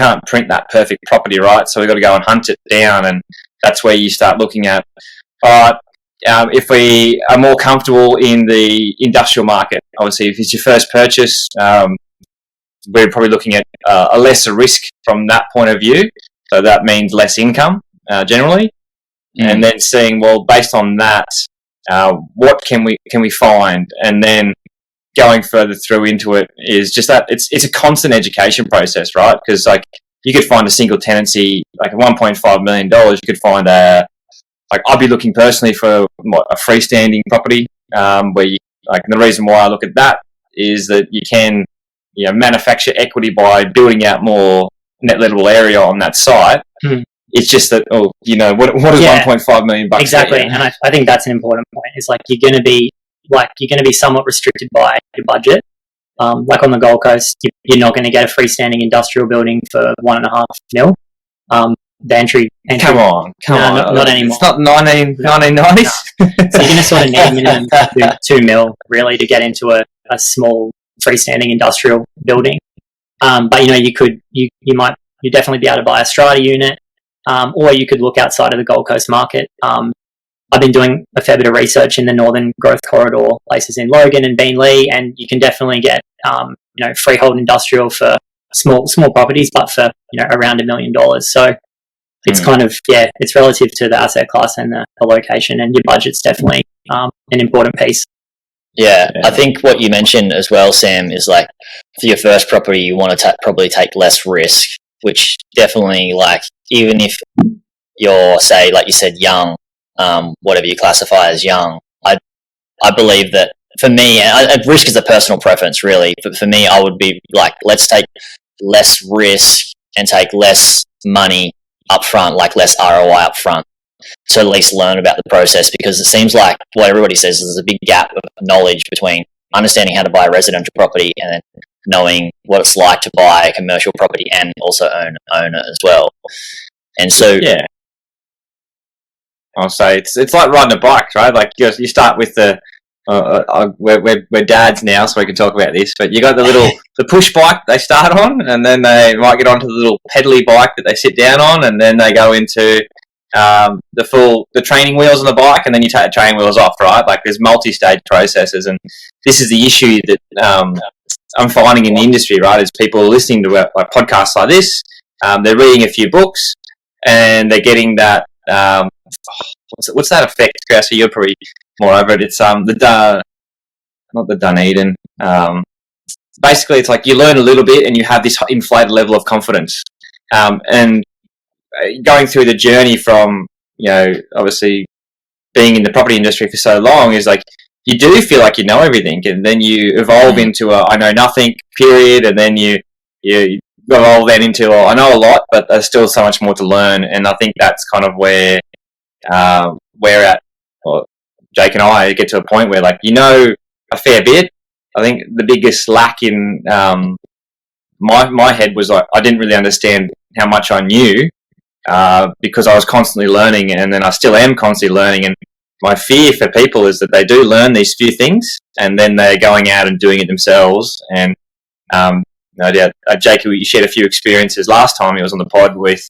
can't print that perfect property, right? So we've got to go and hunt it down, and that's where you start looking at, all right, if we are more comfortable in the industrial market, obviously if it's your first purchase, we're probably looking at a lesser risk from that point of view. So that means less income generally, and then seeing, well, based on that, what can we find, and then going further through into it is just that it's a constant education process, right? Because like you could find a single tenancy like $1.5 million. You could find I'd be looking personally for a freestanding property where you like. And the reason why I look at that is that you can manufacture equity by building out more net lettable area on that site. It's just that what is $1.5 million exactly, and I think that's an important point. It's like you're going to be somewhat restricted by your budget. Like on the Gold Coast, you're not going to get a freestanding industrial building for $1.5 million. The entry. Come on. Not anymore. It's not 1990s. So you're going to sort of need minimum $2 million really to get into a small freestanding industrial building. But you definitely be able to buy a strata unit, or you could look outside of the Gold Coast market. I've been doing a fair bit of research in the Northern Growth Corridor, places in Logan and Beenleigh, and you can definitely get freehold industrial for small properties, but for around $1 million. So it's kind of it's relative to the asset class and the location, and your budget's definitely an important piece. Yeah, I think what you mentioned as well, Sam, is like for your first property, you want to probably take less risk, which definitely, like, even if you're, say, like you said, young, whatever you classify as young, I believe that for me, and risk is a personal preference really, but for me, I would be like, let's take less risk and take less money up front, like less ROI up front, to at least learn about the process, because it seems like what everybody says is there's a big gap of knowledge between understanding how to buy a residential property and then knowing what it's like to buy a commercial property and also own it as well. And so I'll say it's like riding a bike, right? Like you start with the we're dads now, so we can talk about this. But you got the push bike they start on, and then they might get onto the little pedally bike that they sit down on, and then they go into the training wheels on the bike, and then you take the training wheels off, right? Like there's multi-stage processes, and this is the issue that I'm finding in the industry, right? Is people are listening to like podcasts like this, they're reading a few books, and they're getting that. What's that effect, Krause? You're probably more over it. It's not the Dunedin. Basically, it's like you learn a little bit and you have this inflated level of confidence. And going through the journey from obviously being in the property industry for so long is like you do feel like you know everything, and then you evolve into a I know nothing period, and then you evolve then into I know a lot, but there's still so much more to learn. And I think that's kind of where we're at. Well, Jake and I get to a point where like a fair bit. I think the biggest lack in my head was like I didn't really understand how much I knew because I was constantly learning, and then I still am constantly learning. And my fear for people is that they do learn these few things and then they're going out and doing it themselves. And no doubt, Jake, you shared a few experiences last time he was on the pod with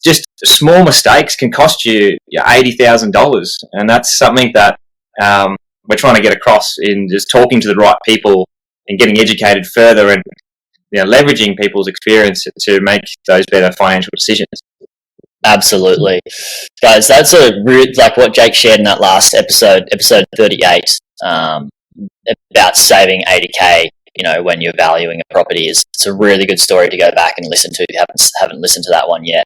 just small mistakes can cost you $80,000, and that's something that we're trying to get across in just talking to the right people and getting educated further, and leveraging people's experience to make those better financial decisions. Absolutely, guys. That's like what Jake shared in that last episode 38, about saving $80K. When you're valuing a property, it's a really good story to go back and listen to if you haven't listened to that one yet.